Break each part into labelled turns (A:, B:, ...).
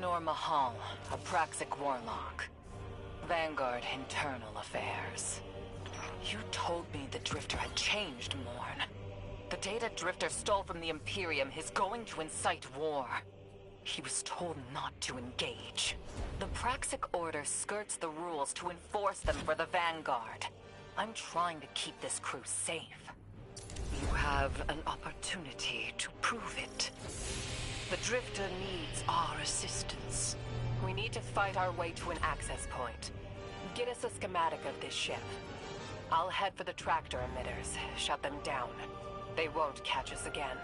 A: Lunar Mahal, a Praxic warlock. Vanguard Internal Affairs. You told me the Drifter had changed, Morn. The data Drifter stole from the Imperium is going to incite war. He was told not to engage. The Praxic Order skirts the rules to enforce them for the Vanguard. I'm trying to keep this crew safe. You have an opportunity to prove it. The Drifter needs our assistance. We need to fight our way to an access point. Get us a schematic of this ship. I'll head for the tractor emitters, shut them down. They won't catch us again.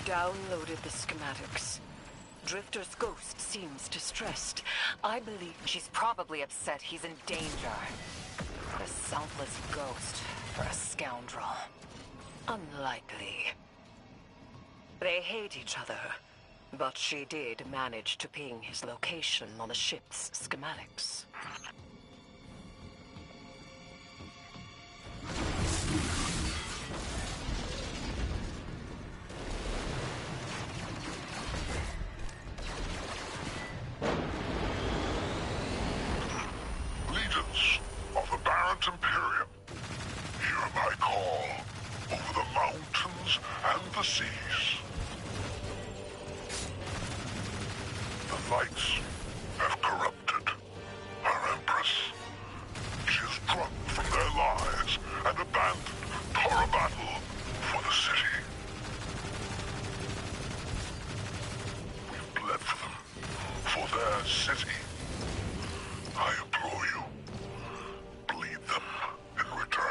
A: Downloaded the schematics. Drifter's ghost seems distressed. I believe she's probably upset he's in danger. A selfless ghost for a scoundrel. Unlikely. They hate each other, but she did manage to ping his location on the ship's schematics.
B: Imperium, hear my call over the mountains and the seas. The lights have corrupted our Empress. She is drunk from their lies and abandoned for a battle for the city. We've bled for them, for their city. I implore you, bleed them in return.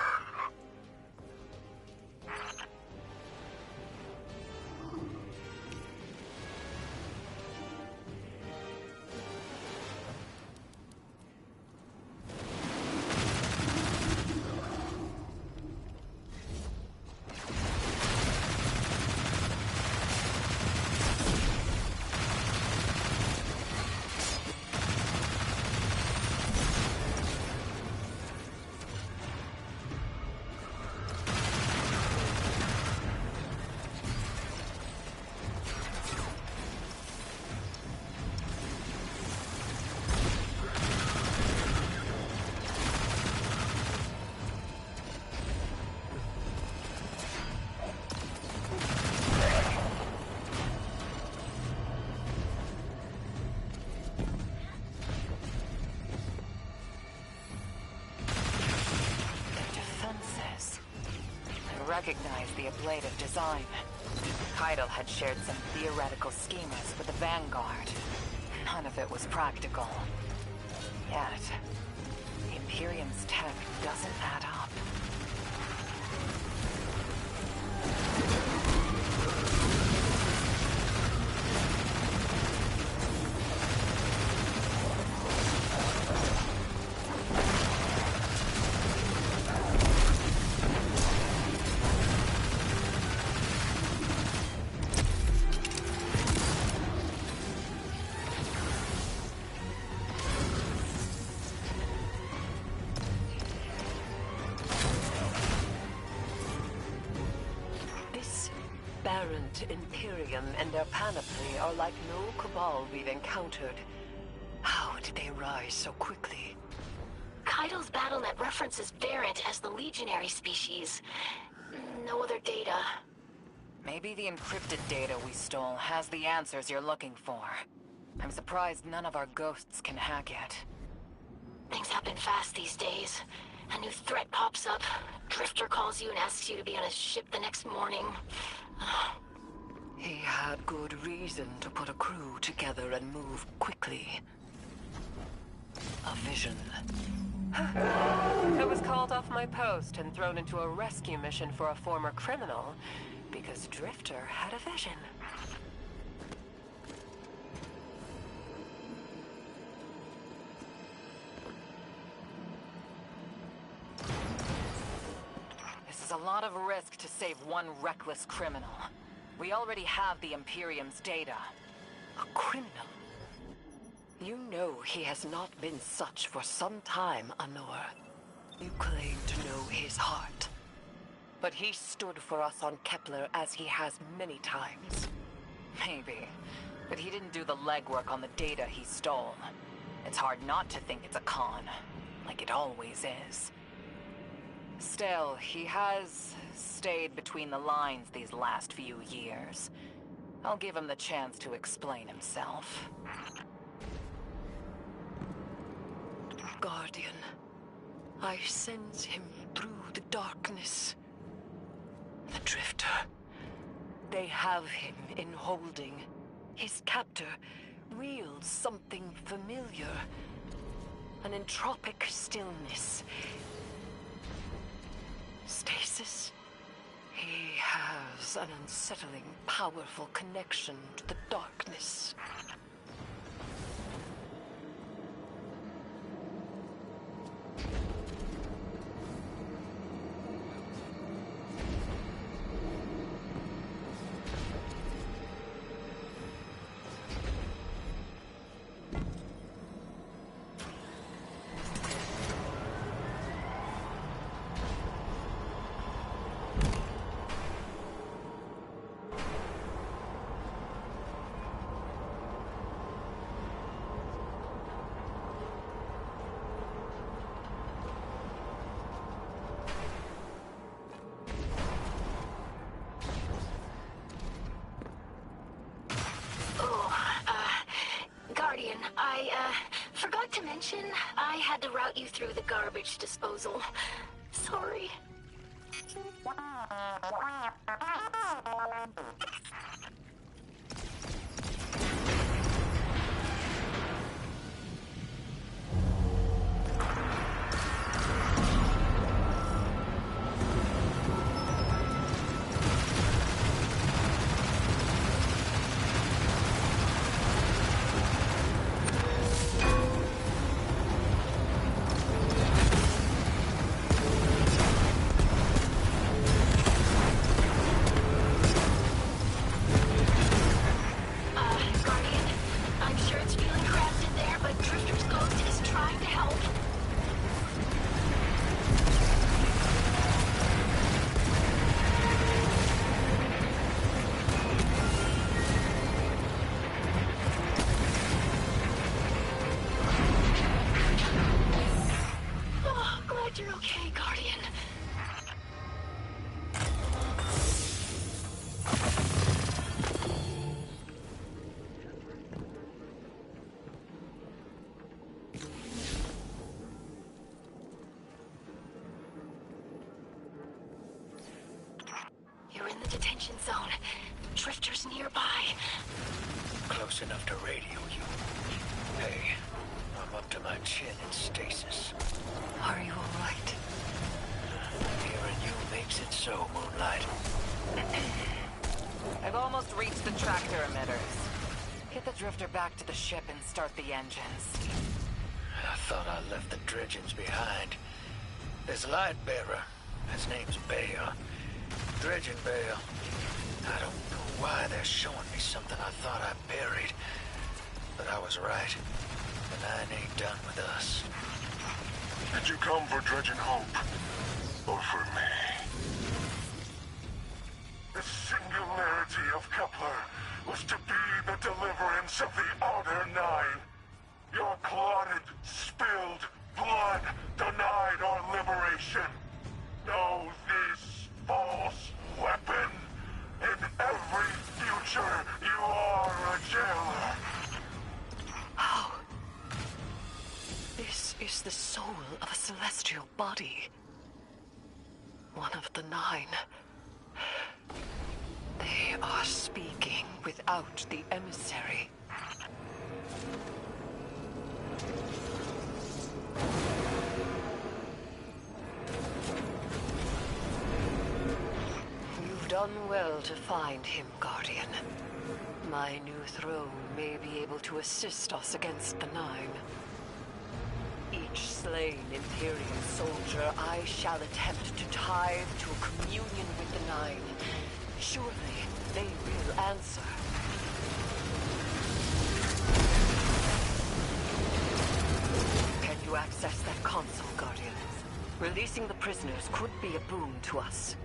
A: Recognize the ablative design. Keitel had shared some theoretical schemas with the Vanguard. None of it was practical. Yet, the Imperium's tech doesn't add up.
C: aberrant Imperium and their panoply are like no Cabal we've encountered. How did they rise so quickly?
D: Kaido's BattleNet references Variant as the legionary species. No other data.
A: Maybe the encrypted data we stole has the answers you're looking for. I'm surprised none of our ghosts can hack it.
D: Things happen fast these days. A new threat pops up. Drifter calls you and asks you to be on his ship the next morning.
C: He had good reason to put a crew together and move quickly. A vision. I was called off my post and thrown into a rescue mission for a former criminal because Drifter had a vision.
A: This is a lot of risk to save one reckless criminal. We already have the Imperium's data.
C: A criminal? You know he has not been such for some time, Anor. You claim to know his heart. But he stood for us on Kepler as he has many times.
A: Maybe. But he didn't do the legwork on the data he stole. It's hard not to think it's a con. Like it always is. Still, he has stayed between the lines these last few years. I'll give him the chance to explain himself.
C: Guardian, I sense him through the darkness. The Drifter. They have him in holding. His captor wields something familiar. An entropic stillness. Stasis? He has an unsettling, powerful connection to the darkness.
D: Forgot to mention, I had to route you through the garbage disposal. Sorry. You're okay, Guardian. You're in the detention zone. Drifters nearby.
E: Close enough to radio you. Hey, I'm up to my chin in stasis.
C: Are you all right?
E: Hearing you makes it so, Moonlight.
A: I've almost reached the tractor emitters. Get the Drifter back to the ship and start the engines.
E: I thought I left the dredgings behind. There's Lightbearer. His name's Bale. Dredging Bale. I don't know why they're showing me something I thought I buried. But I was right. The line ain't done with us.
B: Did you come for Dredging Hope? Or for me? The singularity Templar was to be the deliverance of the Order 9. Your clotted, spilled blood denied our liberation. Know this false weapon. In every future, you are a jailer.
C: How? This is the soul of a celestial body. One of the 9. They are speaking without the emissary. You've done well to find him, Guardian. My new throne may be able to assist us against the 9. Each slain Imperial soldier I shall attempt to tithe to a communion with the 9. Surely they will answer. Can you access that console, Guardian? Releasing the prisoners could be a boon to us.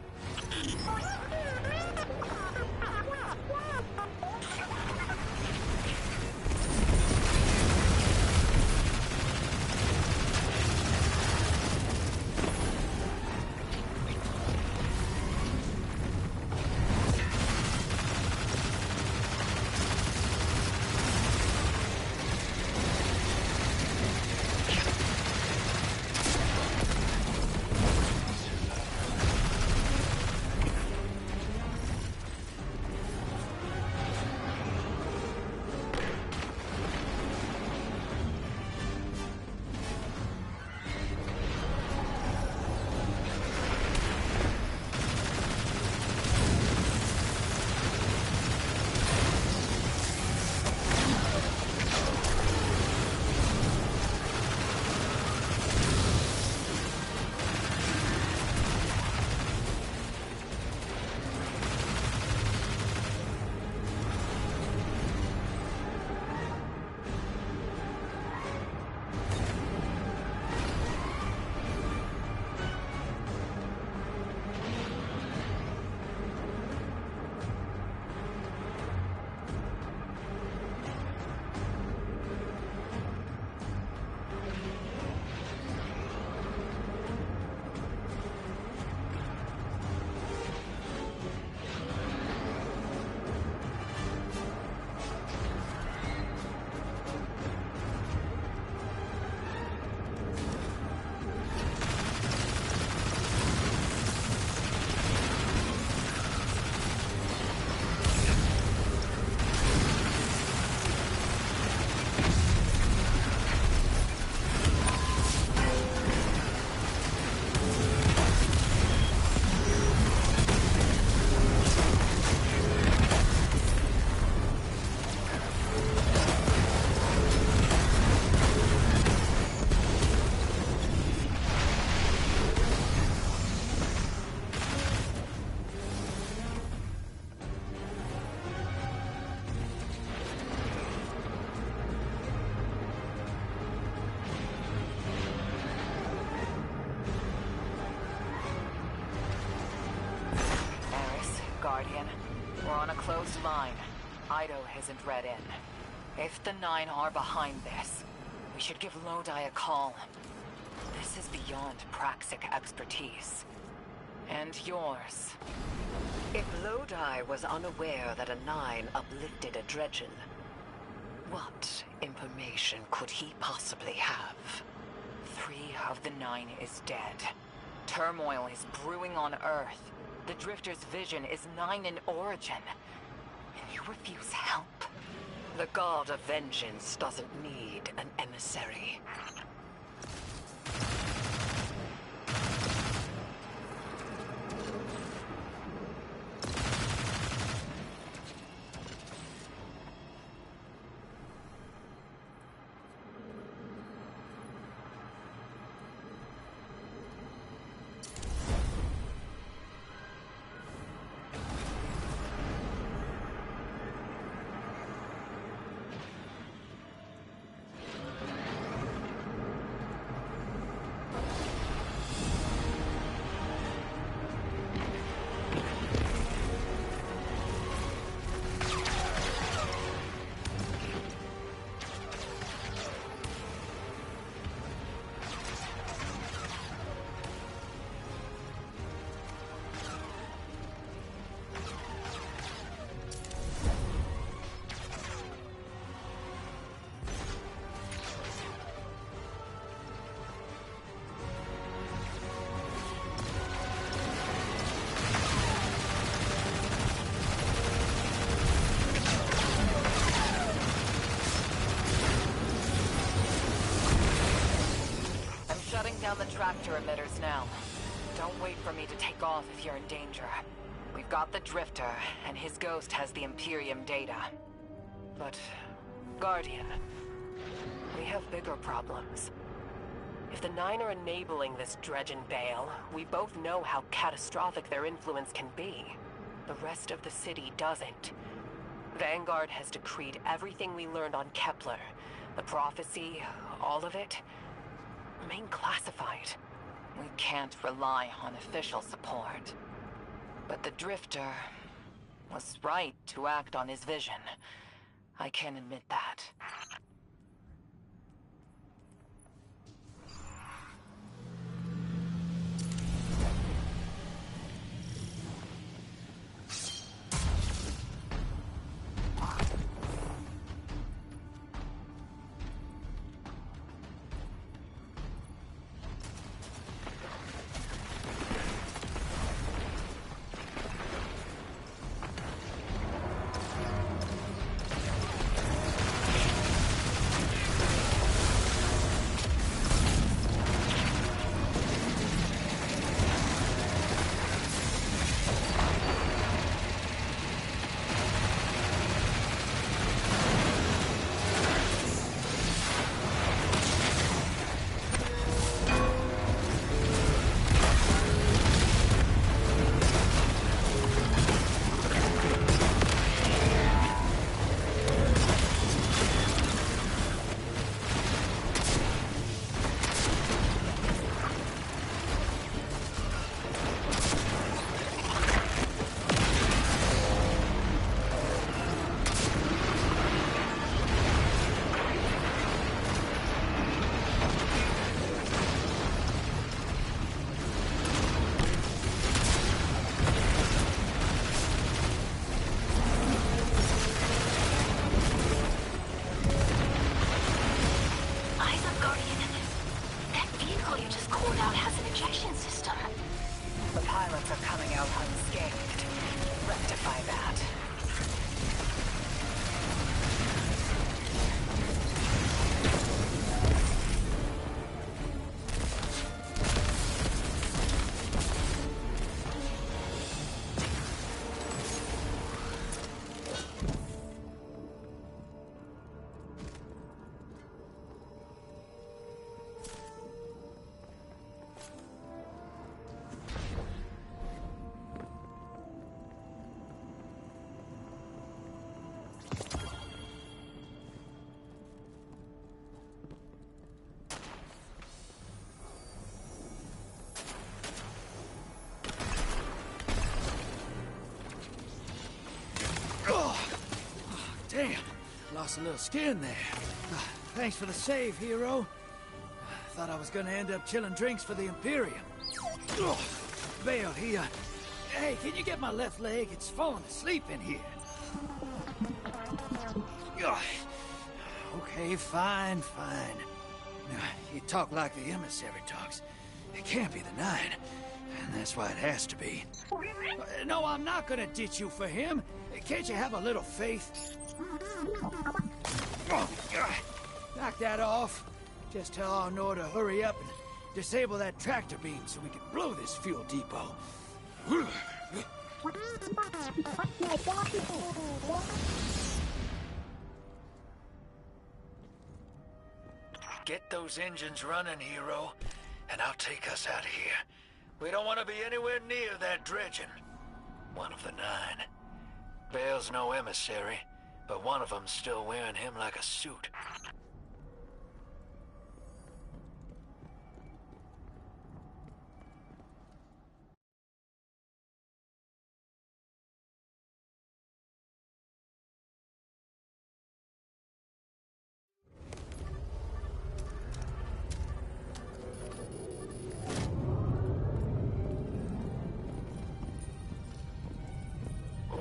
A: Guardian. We're on a closed line. Ido isn't read in. If the 9 are behind this, we should give Lodi a call. This is beyond Praxic expertise. And yours.
C: If Lodi was unaware that a 9 uplifted a Dredgen, what information could he possibly have?
A: 3 of the 9 is dead. Turmoil is brewing on Earth. The Drifter's vision is 9 in origin. And you refuse help?
C: The God of Vengeance doesn't need an emissary.
A: on the tractor emitters now. Don't wait for me to take off if you're in danger. We've got the Drifter, and his ghost has the Imperium data. But, Guardian, we have bigger problems.
C: If the Nine are enabling this dredge and Bale, we both know how catastrophic their influence can be. The rest of the city doesn't. Vanguard has decreed everything we learned on Kepler, the prophecy, all of it, remain classified.
A: We can't rely on official support. But the Drifter was right to act on his vision. I can admit that.
E: Damn, lost a little skin there. Thanks for the save, hero. Thought I was gonna end up chilling drinks for the Imperium. Bale, hey, can you get my left leg? It's falling asleep in here. Okay, fine. You talk like the emissary talks. It can't be the Nine, and that's why it has to be. No, I'm not gonna ditch you for him. Can't you have a little faith? Knock that off. Just tell Arnor to hurry up and disable that tractor beam so we can blow this fuel depot. Get those engines running, hero, and I'll take us out of here. We don't want to be anywhere near that dredging. One of the Nine. Bale's no emissary, but one of them's still wearing him like a suit.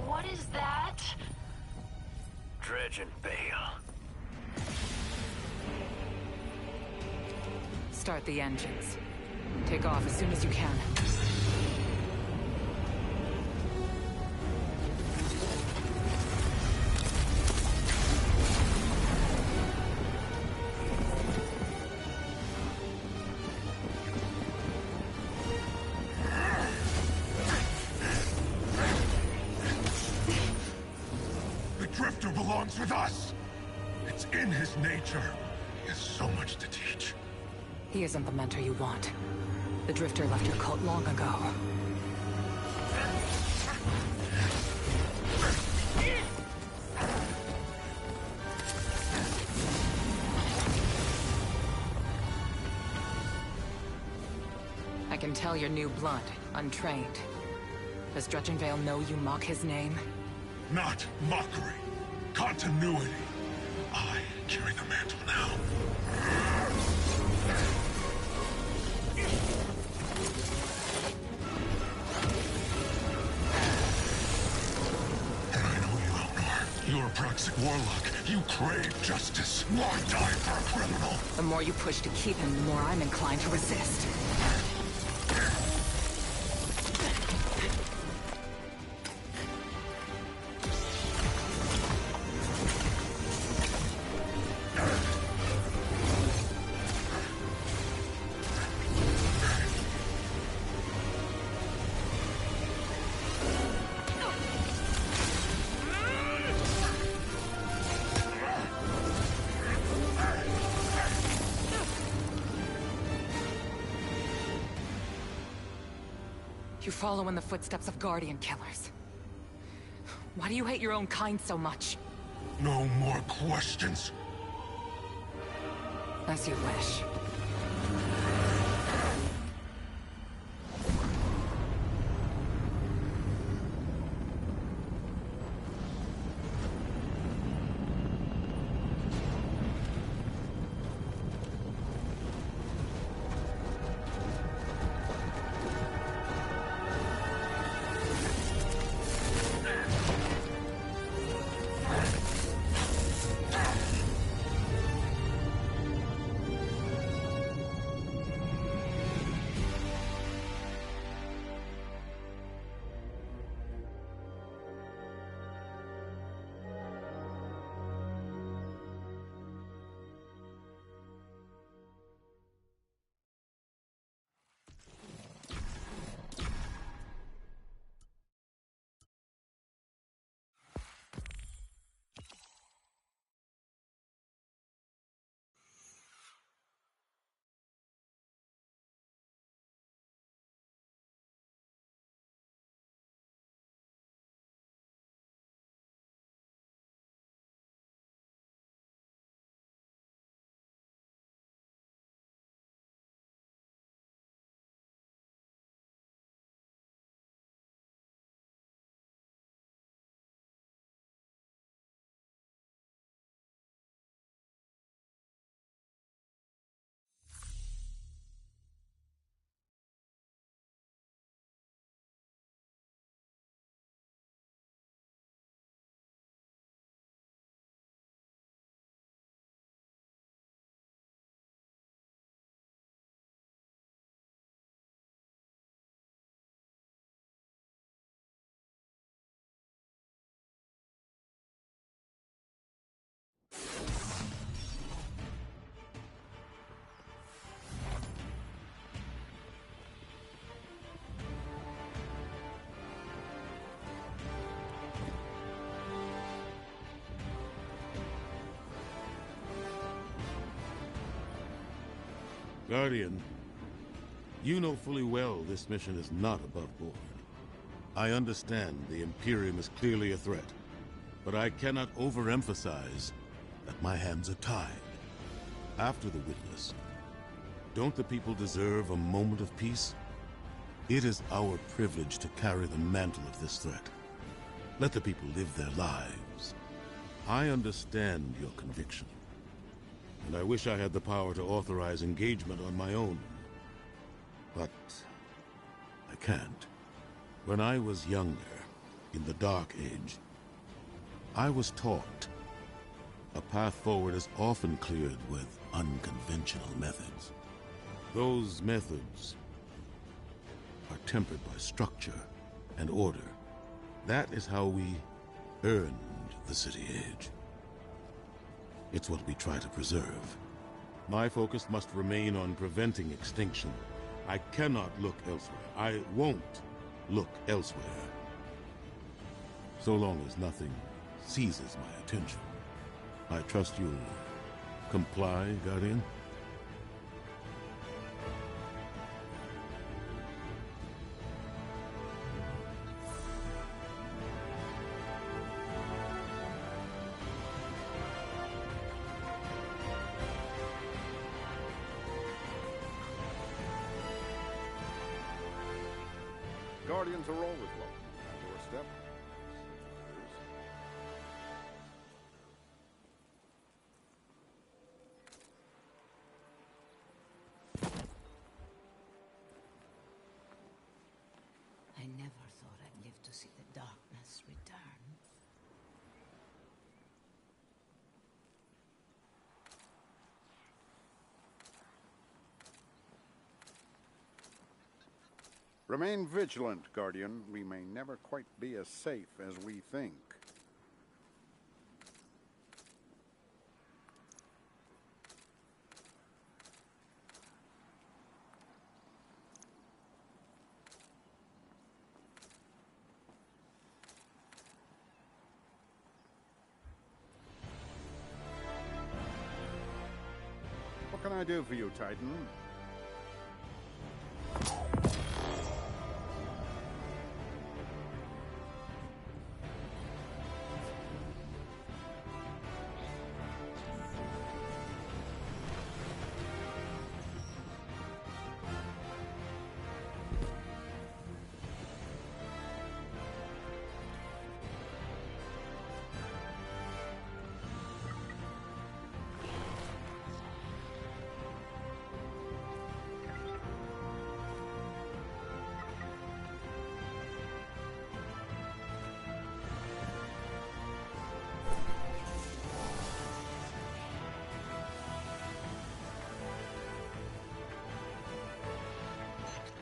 D: What is that?
E: Dredging Bale.
A: Start the engines. Take off as soon as you can.
B: starts with us. It's in his nature. He has so much to teach.
A: He isn't the mentor you want. The Drifter left your cult long ago. I can tell you're new blood, untrained. Does Dredgenvale know you mock his name?
B: Not mockery. Continuity. I carry the mantle now. And I know you, Lunar. You're a Praxic warlock. You crave justice. Why die for a criminal?
A: The more you push to keep him, the more I'm inclined to resist. You follow in the footsteps of Guardian killers. Why do you hate your own kind so much?
B: No more questions.
A: As you wish.
F: Guardian, you know fully well this mission is not above board. I understand the Imperium is clearly a threat, but I cannot overemphasize that my hands are tied. After the Witness, don't the people deserve a moment of peace? It is our privilege to carry the mantle of this threat. Let the people live their lives. I understand your conviction, and I wish I had the power to authorize engagement on my own. But I can't. When I was younger, in the Dark Age, I was taught a path forward is often cleared with unconventional methods. Those methods are tempered by structure and order. That is how we earned the City Age. It's what we try to preserve. My focus must remain on preventing extinction. I cannot look elsewhere. I won't look elsewhere. So long as nothing seizes my attention. I trust you'll comply, Guardian?
G: Guardians are always welcome on our doorstep.
H: I never thought I'd live to see the darkness return.
G: Remain vigilant, Guardian. We may never quite be as safe as we think. What can I do for you, Titan?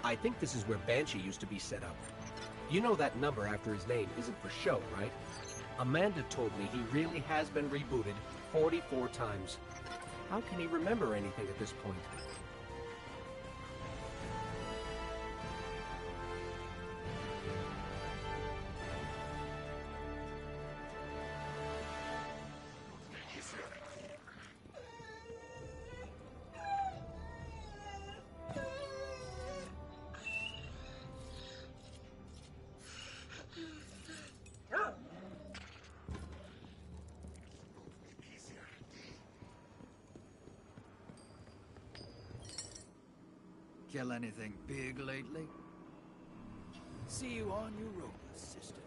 I: I think this is where Banshee used to be set up. You know that number after his name isn't for show, right? Amanda told me he really has been rebooted 44 times. How can he remember anything at this point?
E: Kill anything big lately? See you on Europa, sister.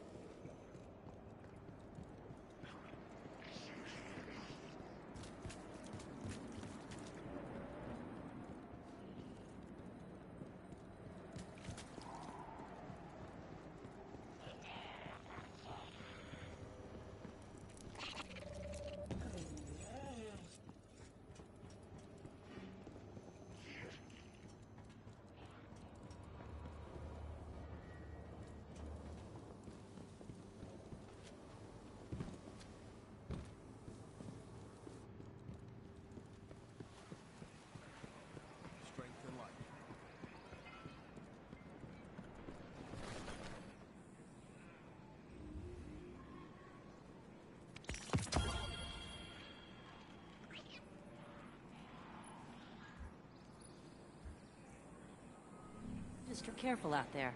H: Just be careful out there.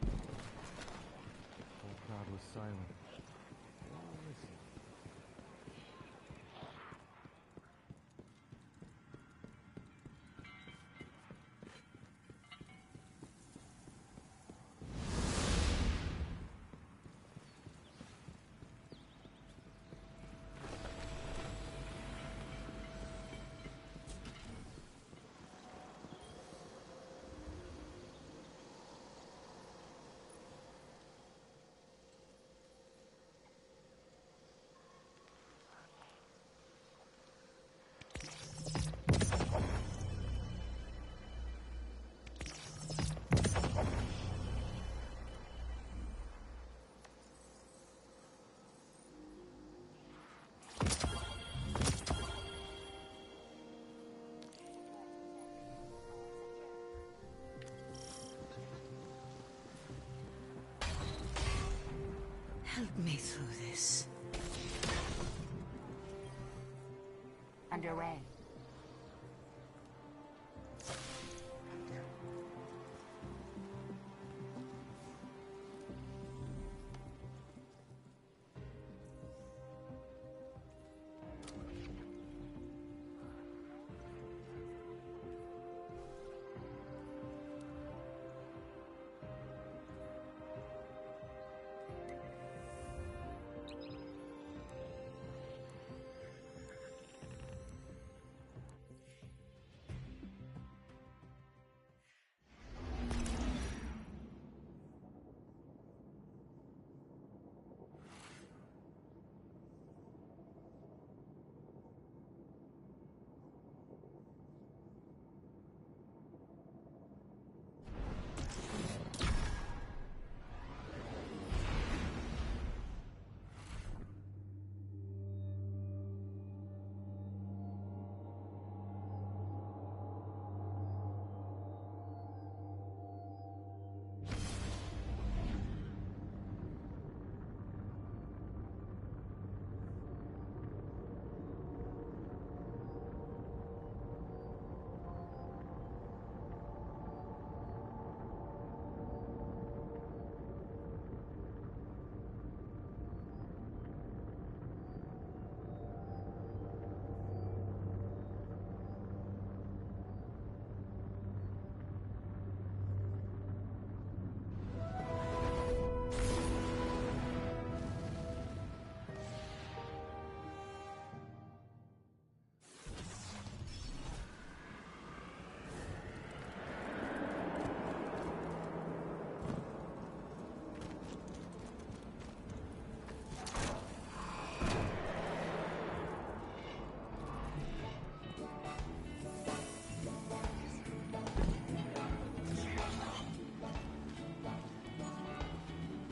J: The whole crowd was silent. They all listened.
H: Help me through this.
K: underway.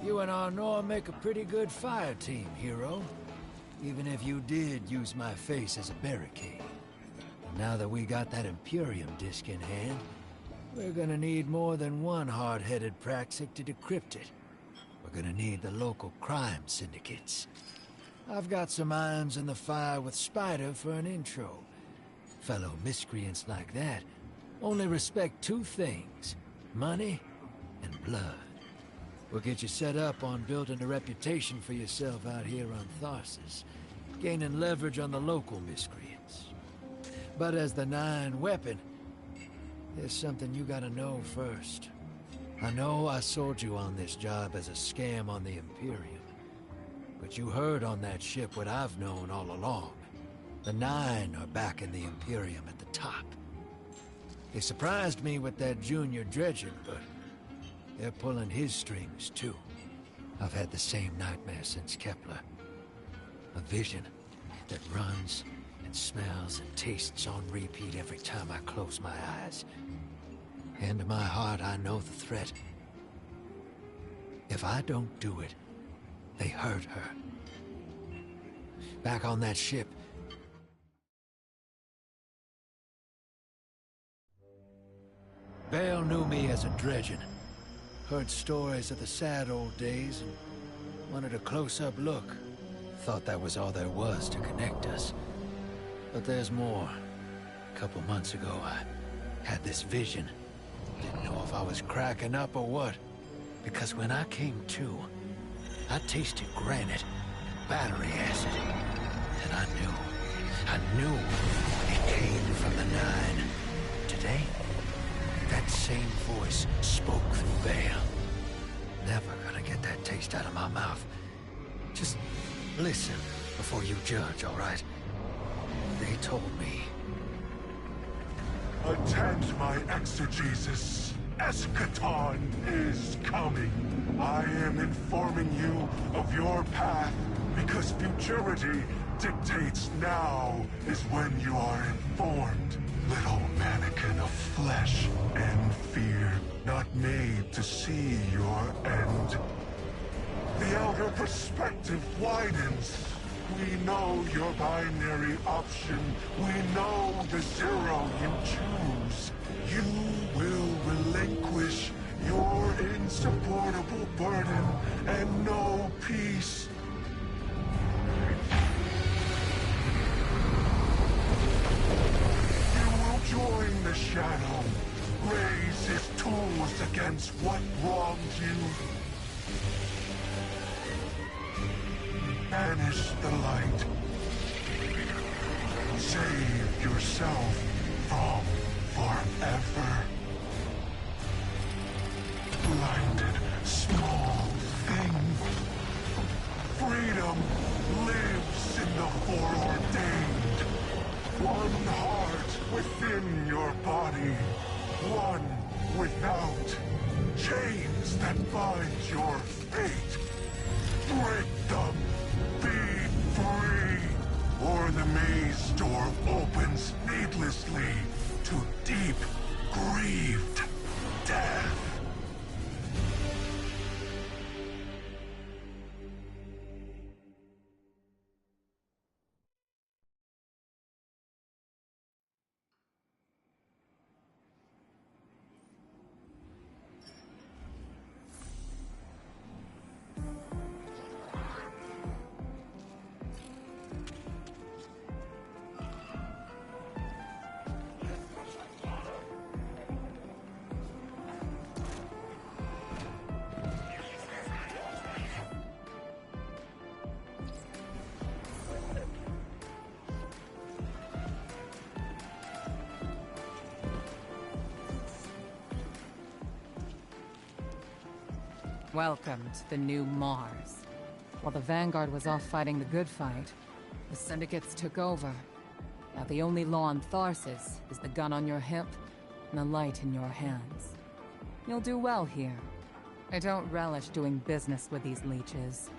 E: You and Arnor make a pretty good fire team, hero. Even if you did use my face as a barricade. Now that we got that Imperium disc in hand, we're gonna need more than one hard-headed Praxic to decrypt it. We're gonna need the local crime syndicates. I've got some irons in the fire with Spider for an intro. Fellow miscreants like that only respect two things: money and blood. We'll get you set up on building a reputation for yourself out here on Tharsis, gaining leverage on the local miscreants. But as the Nine weapon, there's something you gotta know first. I know I sold you on this job as a scam on the Imperium, but you heard on that ship what I've known all along. The Nine are backing the Imperium at the top. They surprised me with that junior dredging, but they're pulling his strings, too. I've had the same nightmare since Kepler. A vision that runs and smells and tastes on repeat every time I close my eyes. In my heart, I know the threat. If I don't do it, they hurt her. Back on that ship, Bale knew me as a dredgen. Heard stories of the sad old days and wanted a close-up look. Thought that was all there was to connect us. But there's more. A couple months ago, I had this vision. Didn't know if I was cracking up or what. Because when I came to, I tasted granite and battery acid. And I knew it came from the Nine. Today, that same voice spoke through Bale. Never gonna get that taste out of my mouth. Just listen before you judge, all right? They told me.
B: Attend my exegesis. Eschaton is coming. I am informing you of your path because futurity dictates now is when you are informed. Little mannequin of flesh and fear, not made to see your end. The outer perspective widens. We know your binary option. We know the zero you choose. You will relinquish your insupportable burden and know peace. shadow, raise his tools against what wronged you. Banish the light. Save yourself from forever. Blinded small thing. Freedom lives in the foreordained. One heart within your body. One without. Chains that bind your fate. Break them. Be free. Or the maze door opens needlessly to deep, grieved death.
A: Welcome to the new Mars. While the Vanguard was off fighting the good fight, the Syndicates took over. Now the only law on Tharsis is the gun on your hip and the light in your hands. You'll do well here. I don't relish doing business with these leeches,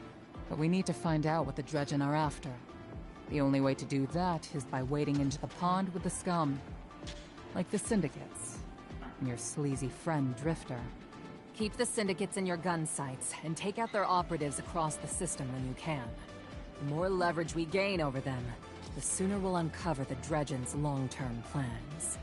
A: but we need to find out what the Dredgen are after. The only way to do that is by wading into the pond with the scum. Like the Syndicates. And your sleazy friend Drifter. Keep the Syndicates in your gun sights, and take out their operatives across the system when you can. The more leverage we gain over them, the sooner we'll uncover the Dredgen's long-term plans.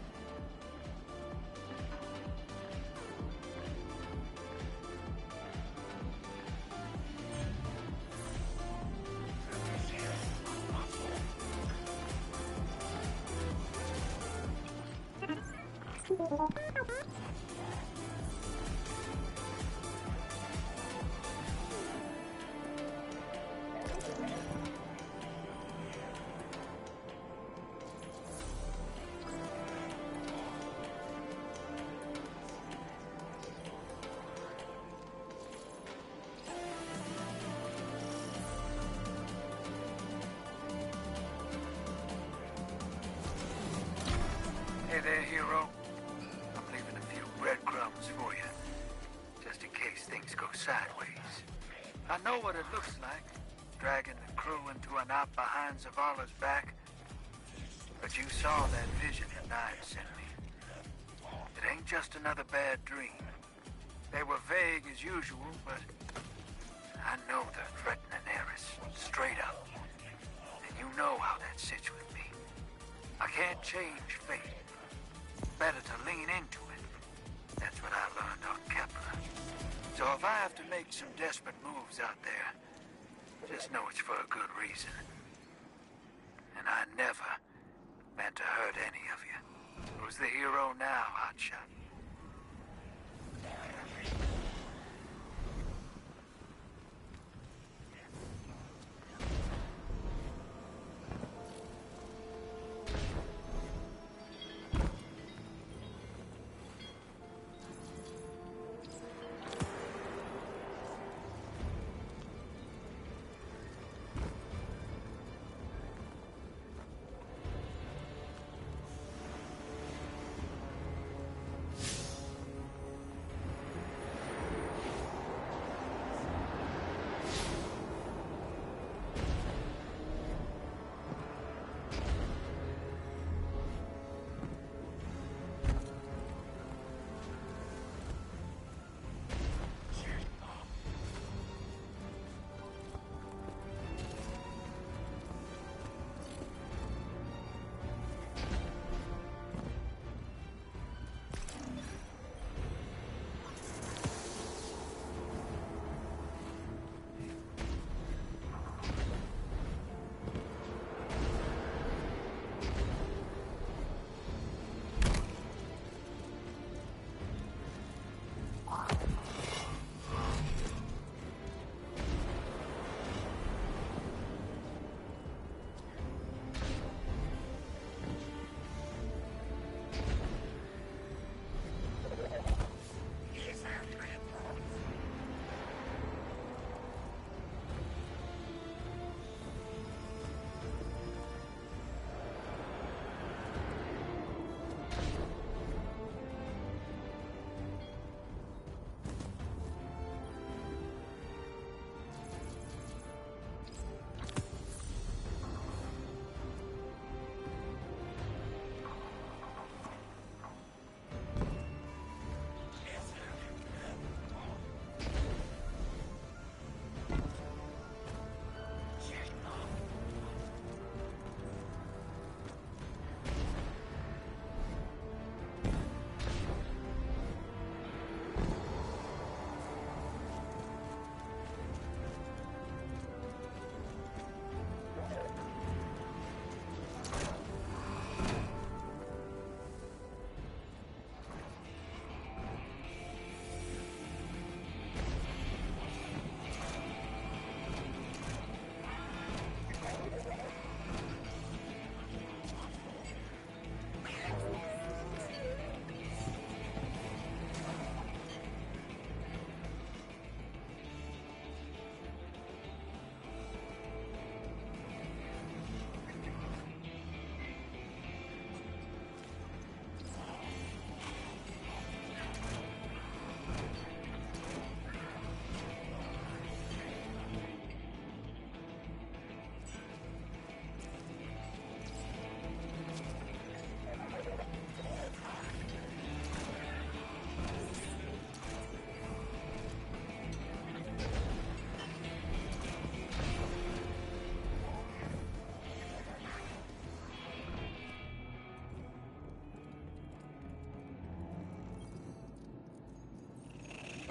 E: Hey there, hero. I'm leaving a few breadcrumbs for you, just in case things go sideways. I know what it looks like, dragging the crew into a knot behind Zavala's back. But you saw that vision at night sent me. It ain't just another bad dream. They were vague as usual, but I know they're threatening Eris, straight up. And you know how that sits with me. I can't change fate. Better to lean into it. That's what I learned on Kepler. So if I have to make some desperate moves out there, just know it's for a good reason. And I never meant to hurt any of you. Who's the hero now, Hotshot?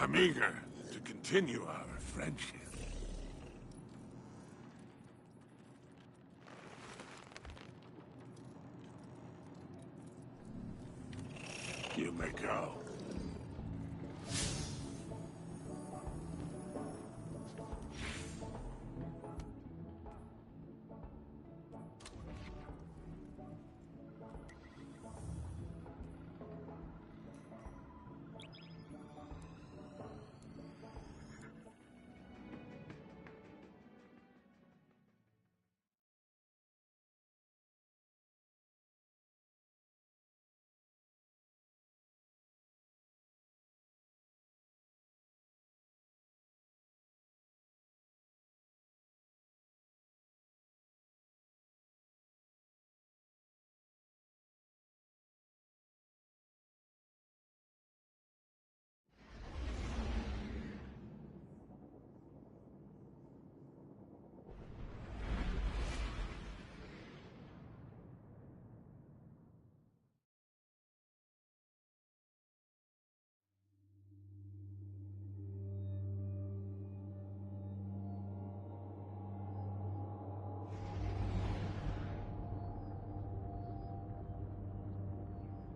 B: I'm eager to continue our friendship. You may go.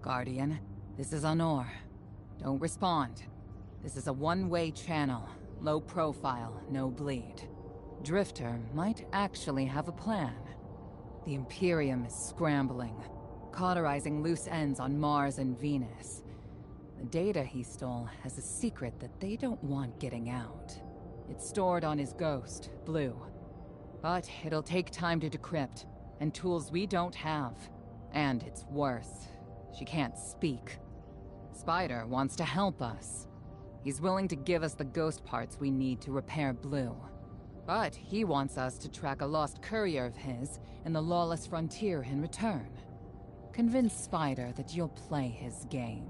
A: Guardian, this is Honor. Don't respond. This is a one-way channel. Low profile, no bleed. Drifter might actually have a plan. The Imperium is scrambling, cauterizing loose ends on Mars and Venus. The data he stole has a secret that they don't want getting out. It's stored on his ghost, Blue. But it'll take time to decrypt, and tools we don't have. And it's worse. She can't speak. Spider wants to help us. He's willing to give us the ghost parts we need to repair Blue. But he wants us to track a lost courier of his in the lawless frontier in return. Convince Spider that you'll play his game.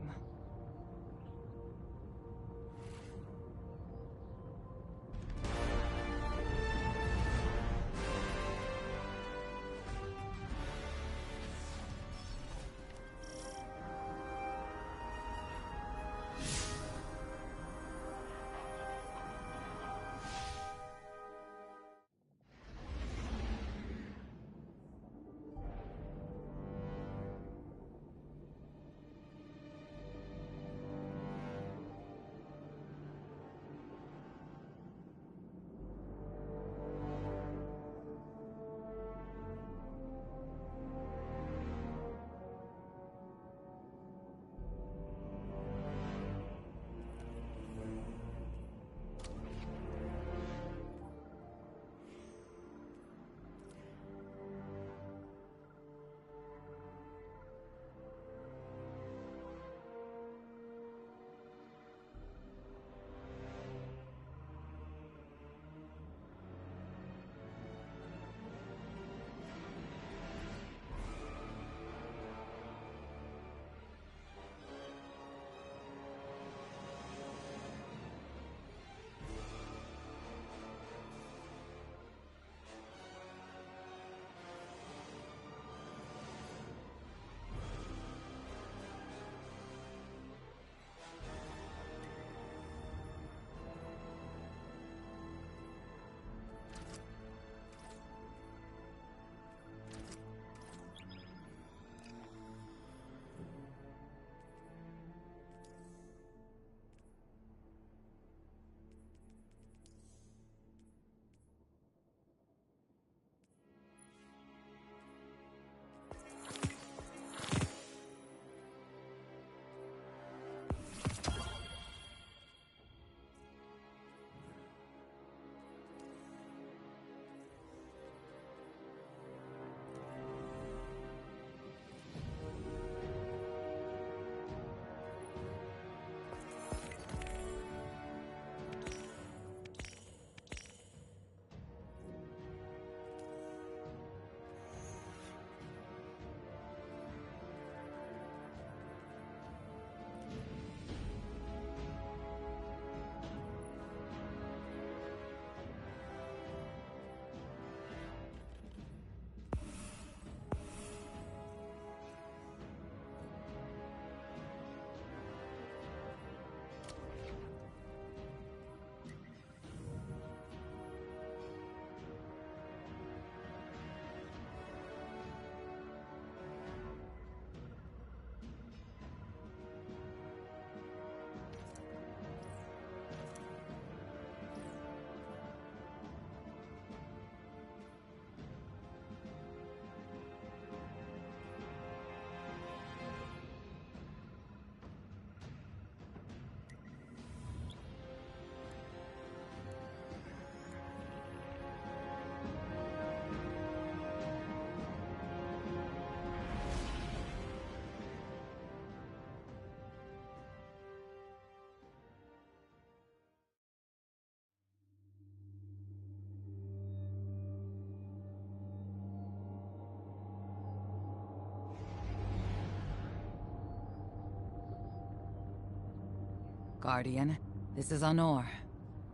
A: Guardian, this is Honor.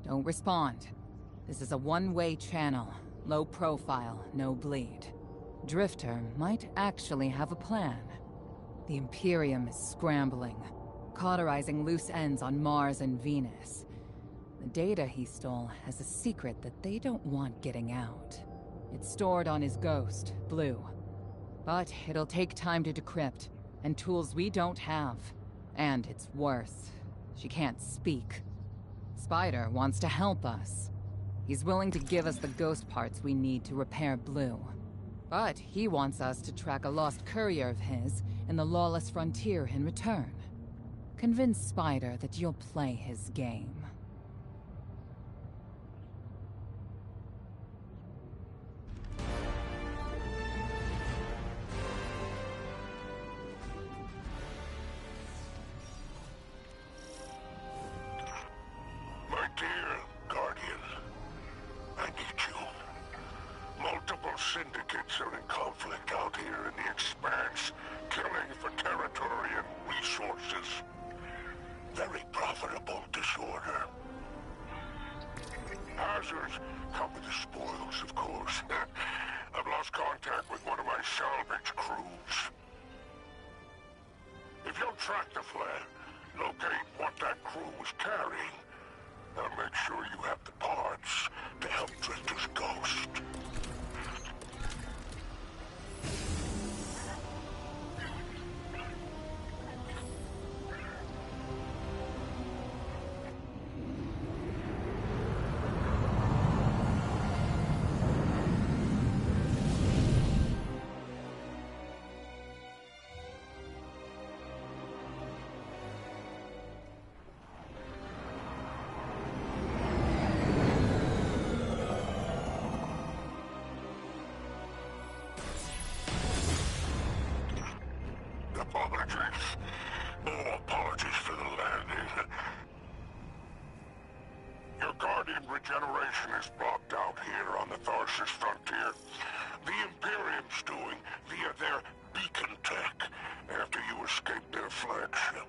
A: Don't respond. This is a one-way channel. Low profile, no bleed. Drifter might actually have a plan. The Imperium is scrambling, cauterizing loose ends on Mars and Venus. The data he stole has a secret that they don't want getting out. It's stored on his ghost, Blue. But it'll take time to decrypt, and tools we don't have. And it's worse. She can't speak. Spider wants to help us. He's willing to give us the ghost parts we need to repair Blue. But he wants us to track a lost courier of his in the lawless frontier in return. Convince Spider that you'll play his game.
B: My dear Guardian, I need you. Multiple syndicates are in conflict out here in the Expanse, killing for territory and resources. Very profitable disorder. Hazards come with the spoils, of course. I've lost contact with one of my salvage crews. If you'll track the flare, locate what that crew was carrying, I'll make sure you have the parts to help Drifter's ghost. Apologies. Oh, apologies for the landing. Your Guardian regeneration is blocked out here on the Tharsis frontier. The Imperium's doing via their beacon tech after you escaped their flagship.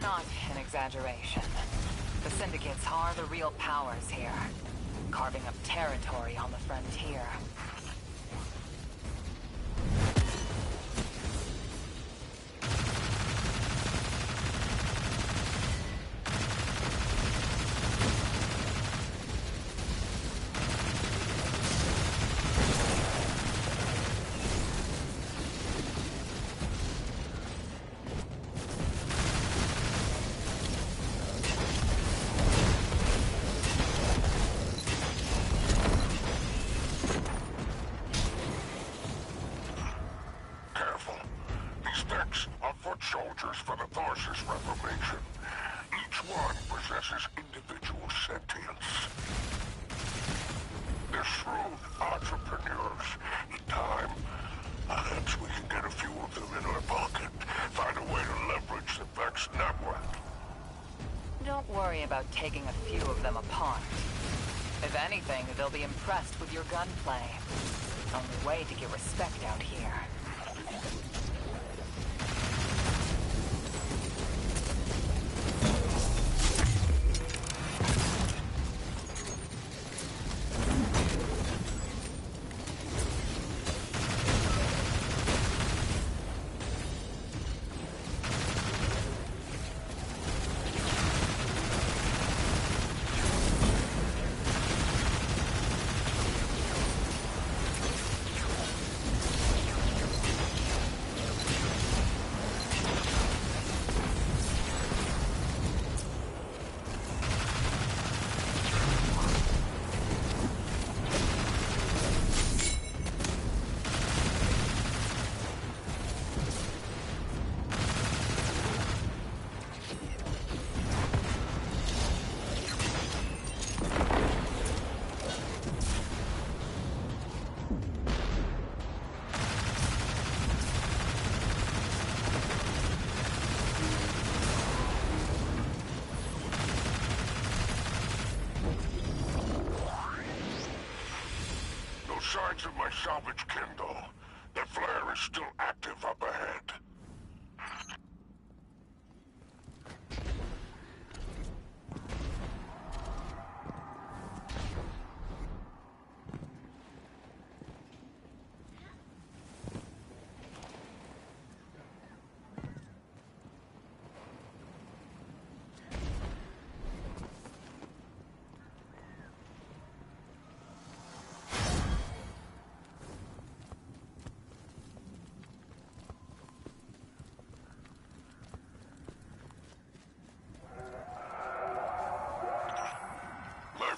A: Not an exaggeration. The syndicates are the real powers here, carving up territory on the frontier.
B: Soldiers for the Tharsis Reformation. Each one possesses individual sentience. They're shrewd entrepreneurs. In time, perhaps we can get a few of them in our pocket. Find a way to leverage the Vex network.
A: Don't worry about taking a few of them apart. If anything, they'll be impressed with your gunplay. Only way to get respect out here.
B: signs of my salvage kindle. The flare is still active up ahead.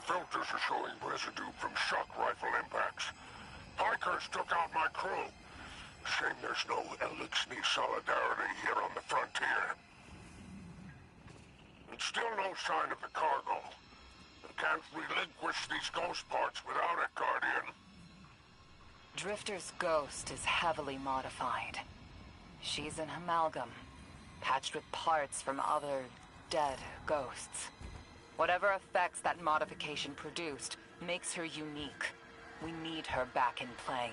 B: Filters are showing residue from shock rifle impacts. Pikers took out my crew. Shame there's no Elixni solidarity here on the frontier. And still no sign of the cargo. I can't relinquish these ghost parts without it, Guardian.
A: Drifter's ghost is heavily modified. She's an amalgam, patched with parts from other dead ghosts. Whatever effects that modification produced makes her unique. We need her back in play.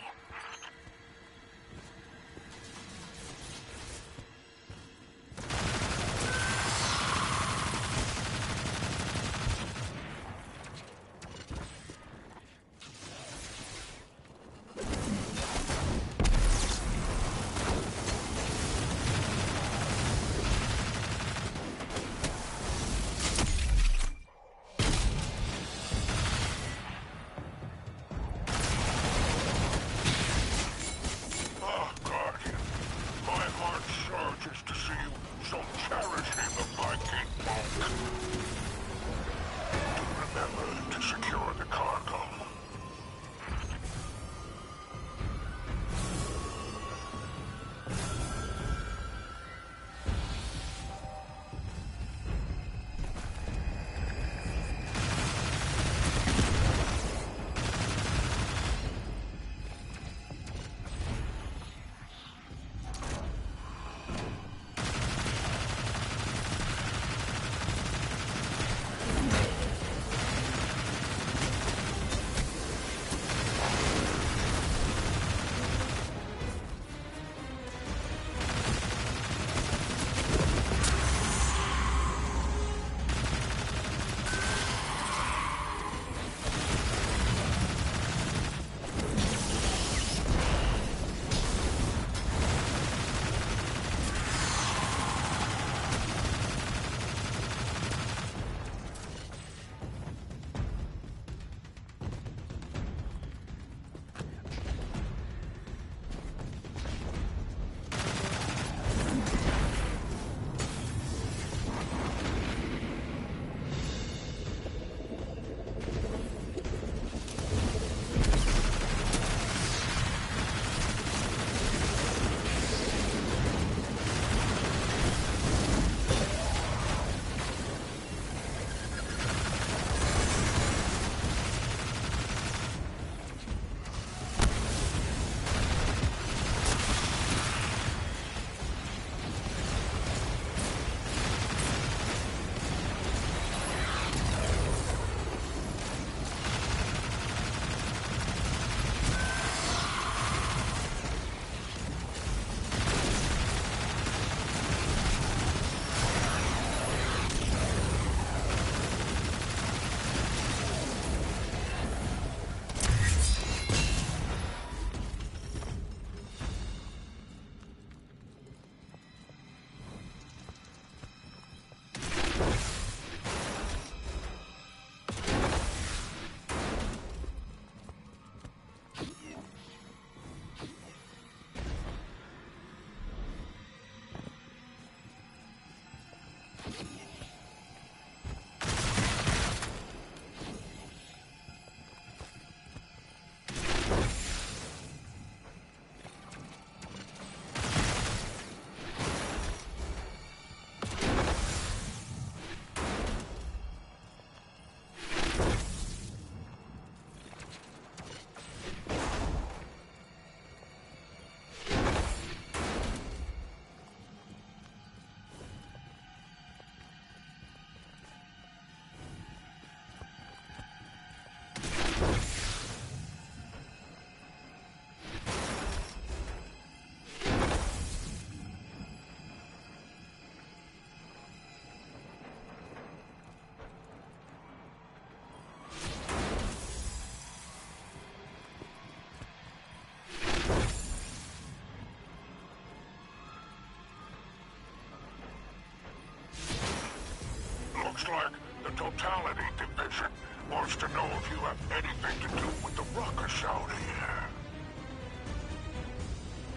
B: Totality Division wants to know if you have anything to do with the ruckus out here.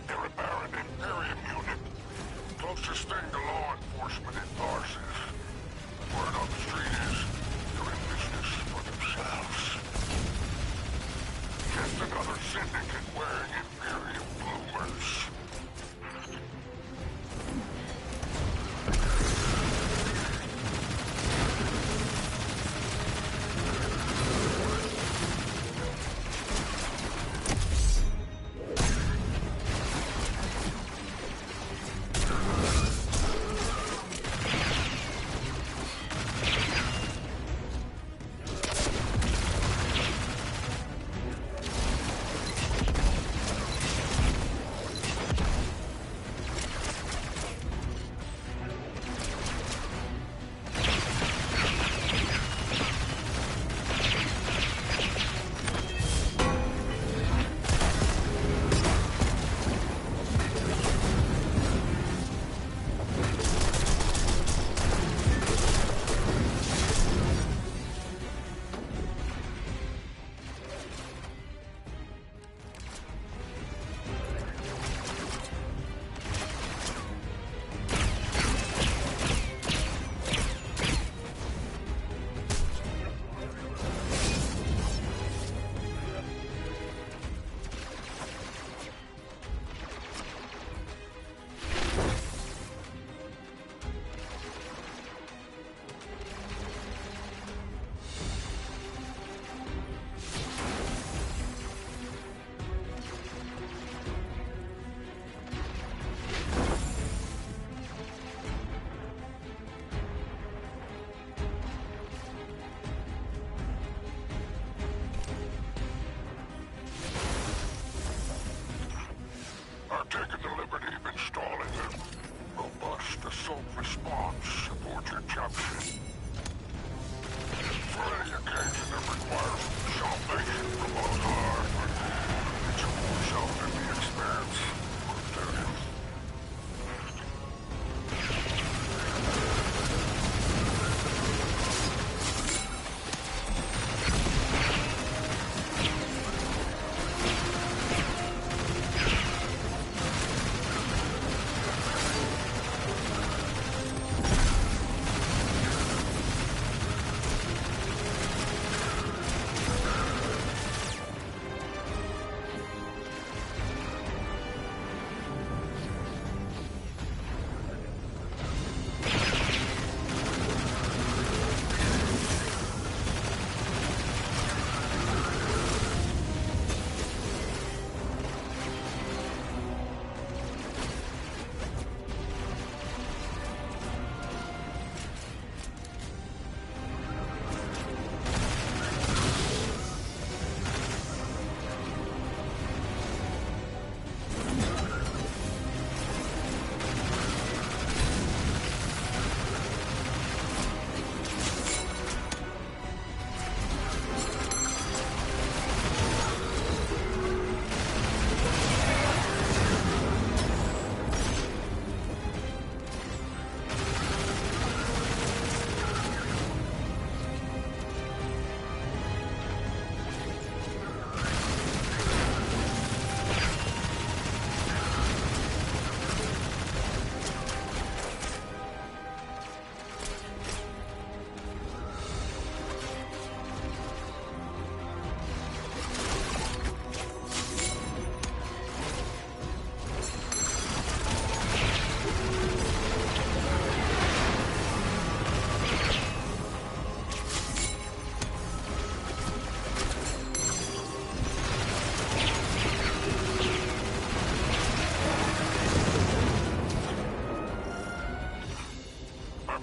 B: They're a Baron Imperium unit. Closest thing to law enforcement in Tarsus. Word on the street is they're in business for themselves. Just another syndicate wearing Imperium bloomers. I've taken the liberty of installing a robust assault response aboard your jumpsuit. For any occasion that requires salvation from on high, it's a more so than the expanse. There is.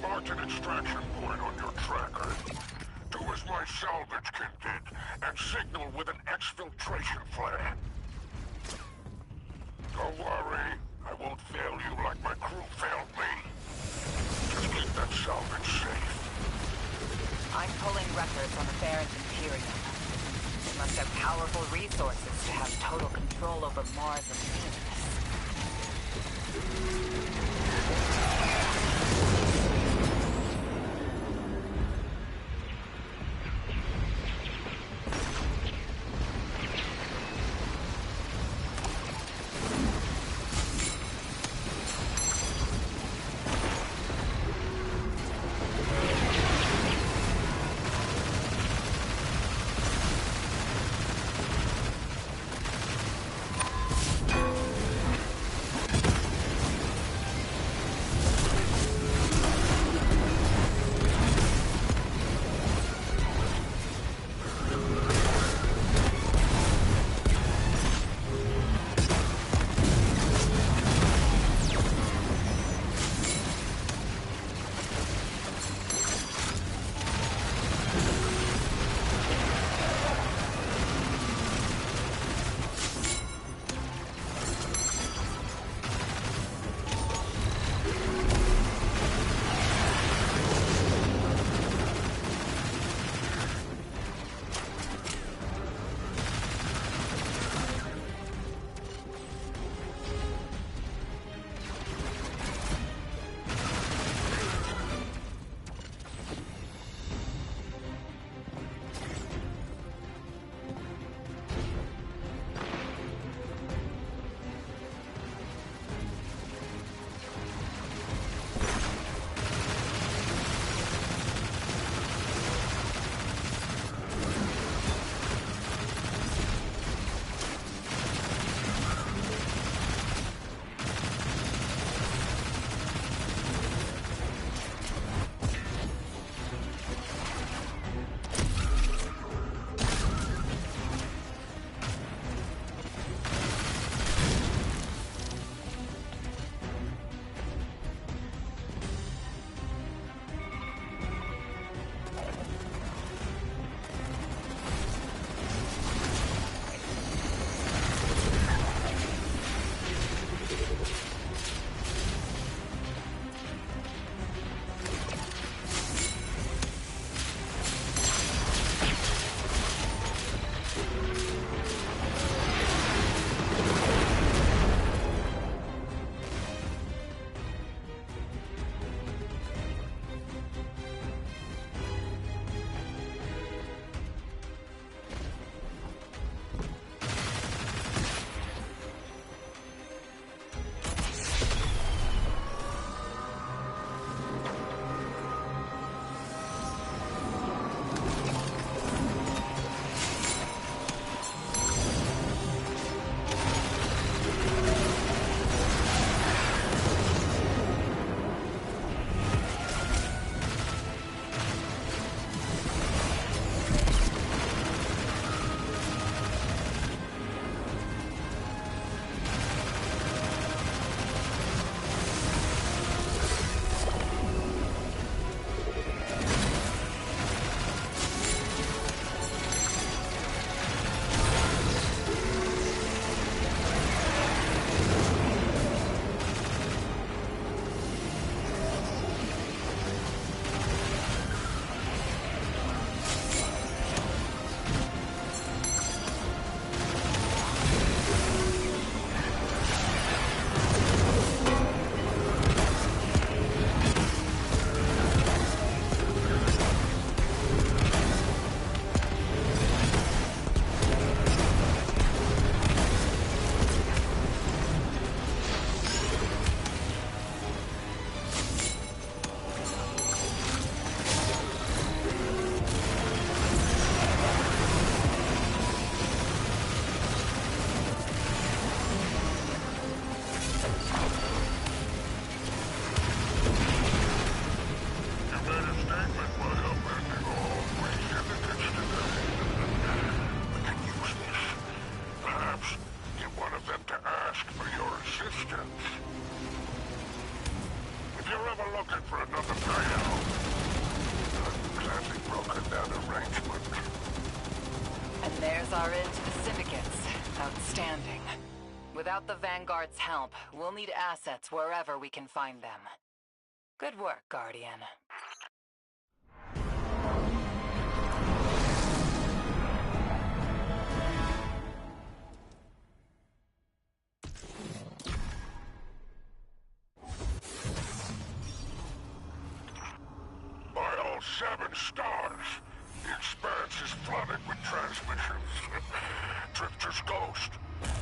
B: Marked an extraction point on your tracker. Do as my salvage kit did, and signal with an exfiltration flare. Don't worry, I won't fail you like my crew failed me. Just keep that salvage safe.
A: I'm pulling records on the Baron's Imperium. They must have powerful resources to have total control over Mars and Venus. There's our end to the syndicates. Outstanding. Without the Vanguard's help, we'll need assets wherever we can find them. Good work, Guardian.
B: By all 7 stars, the expanse is flooded with transmissions. Drifter's ghost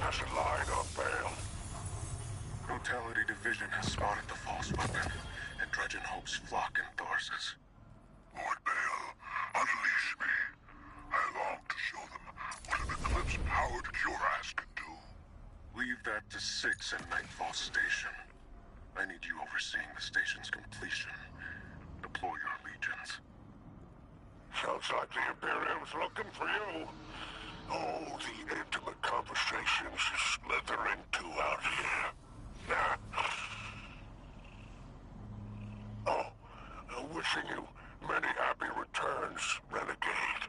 B: has a line on bail.
K: Brutality Division has spotted the false weapon, and Dredgen hopes flock endorses.
B: Lord Bale, unleash me. I long to show them what an Eclipse-powered cuirass can do.
K: Leave that to 6 at Nightfall Station. I need you overseeing the station's completion. Deploy your legions.
B: Sounds like the Imperium's looking for you. Oh, the intimate conversations you slither into out here. Oh, wishing you many happy returns, Renegade.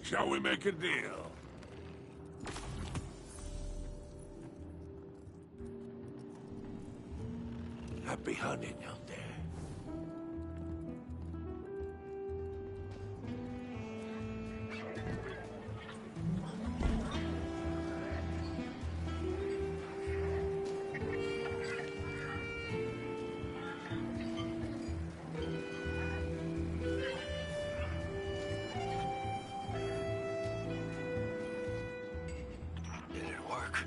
B: Shall we make a deal? Happy hunting out there.
E: Did it work?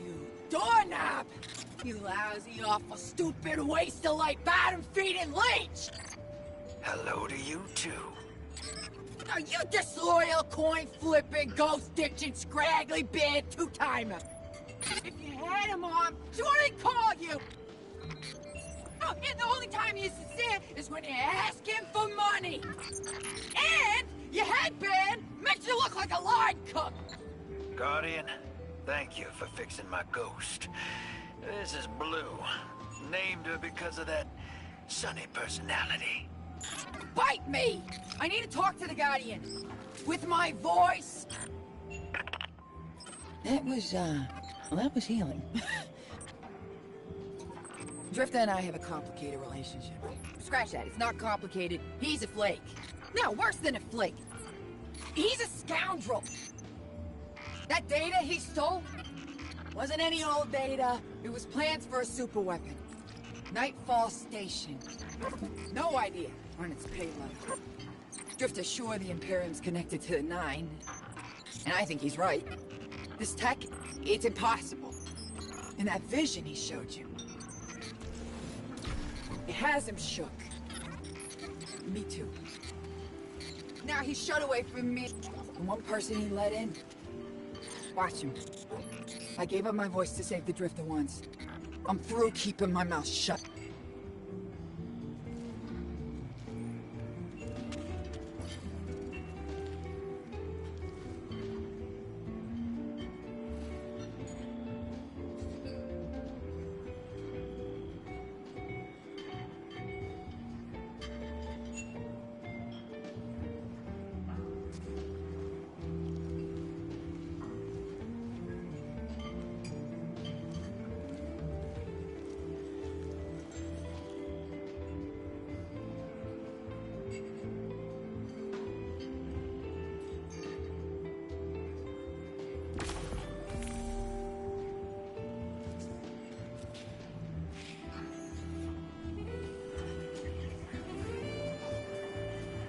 C: You doorknob! You lousy, awful, stupid, waste of light, bottom-feeding leech!
E: Hello to you, too.
C: Are you disloyal, coin-flipping, ghost-ditching, scraggly beard two-timer? If you had him on, so what did he call you? Oh, and the only time you're sincere is when you ask him for money. And your headband makes you look like a line cook.
E: Guardian, thank you for fixing my ghost. This is Blue. Named her because of that sunny personality.
C: Bite me! I need to talk to the Guardian. With my voice. That was healing. Drifter and I have a complicated relationship. Scratch that, it's not complicated. He's a flake. No, worse than a flake. He's a scoundrel. That data he stole wasn't any old data. It was plans for a superweapon. Nightfall Station. No idea on its payload. Drifter's sure the Imperium's connected to the Nine. And I think he's right. This tech, it's impossible. And that vision he showed you, it has him shook. Me too. Now he's shut away from me. And one person he let in. Watch him. I gave up my voice to save the Drifter once. I'm through keeping my mouth shut.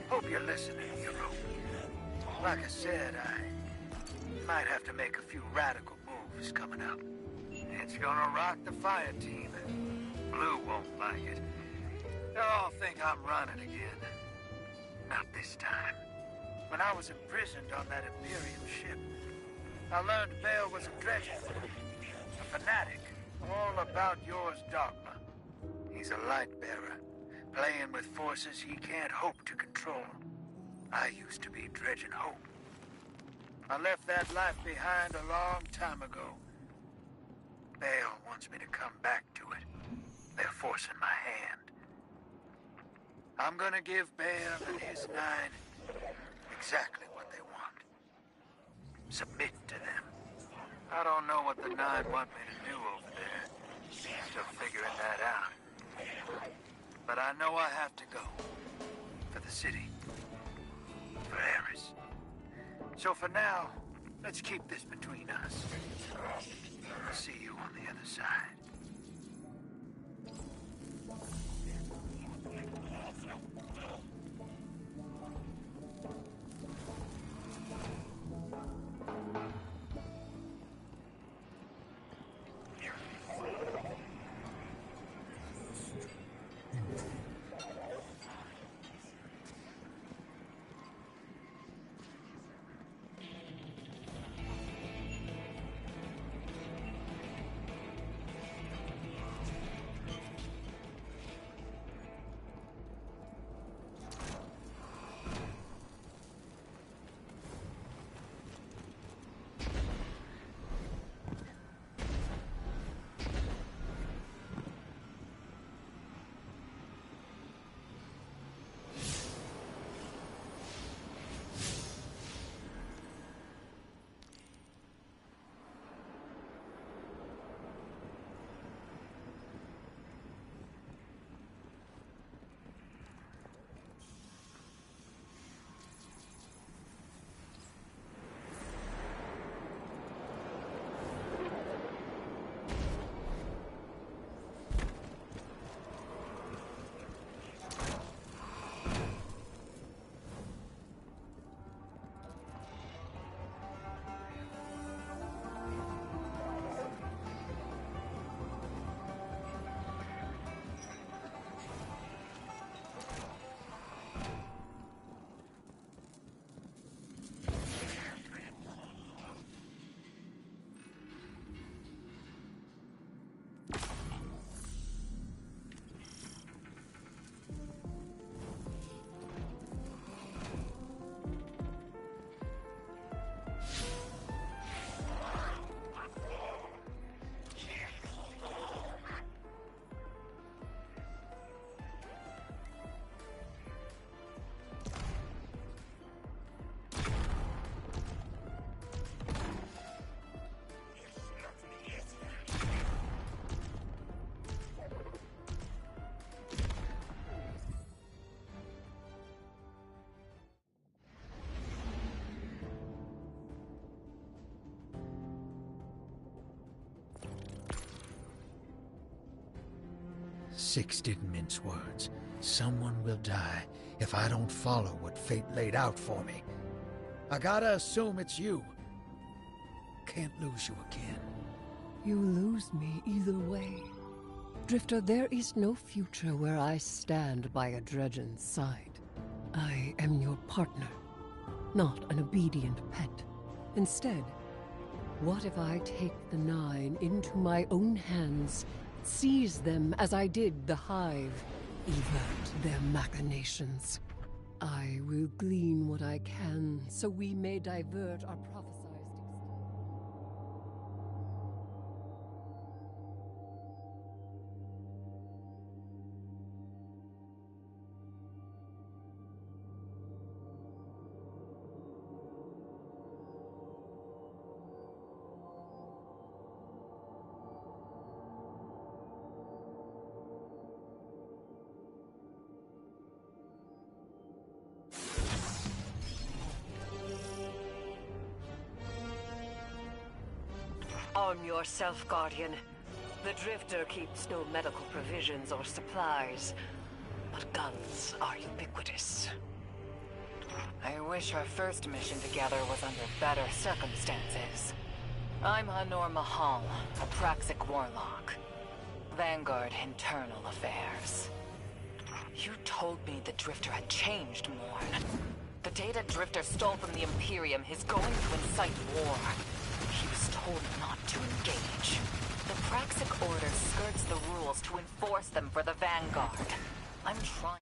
E: Hope you're listening, hero. Like I said, I might have to make a few radical moves coming up. It's gonna rock the fire team. Blue won't like it. They'll all think I'm running again. Not this time. When I was imprisoned on that Imperium ship, I learned Bale was a dredger, a fanatic, all about yours dogma. He's a light bearer, playing with forces he can't hope to control. I used to be dredging hope. I left that life behind a long time ago. Bale wants me to come back to it. They're forcing my hand. I'm gonna give Bale and his Nine exactly what they want. Submit to them. I don't know what the Nine want me to do over there. Still figuring that out. But I know I have to go. For the city. For Eris. So for now, let's keep this between us. I'll see you on the other side. Six didn't mince words. Someone will die if I don't follow what fate laid out for me. I gotta assume it's you. Can't lose you again.
C: You lose me either way. Drifter, there is no future where I stand by a Dredgen's side. I am your partner, not an obedient pet. Instead, what if I take the Nine into my own hands, seize them as I did the Hive, evert their machinations? I will glean what I can, so we may divert our prophesized extinction. Arm yourself, Guardian. The Drifter keeps no medical provisions or supplies, but guns are ubiquitous.
A: I wish our first mission together was under better circumstances. I'm Hanor Mahal, a Praxic warlock. Vanguard Internal Affairs. You told me the Drifter had changed, Morn. The data Drifter stole from the Imperium is going to incite war. He was told not to engage. The Praxic Order skirts the rules to enforce them for the Vanguard. I'm trying...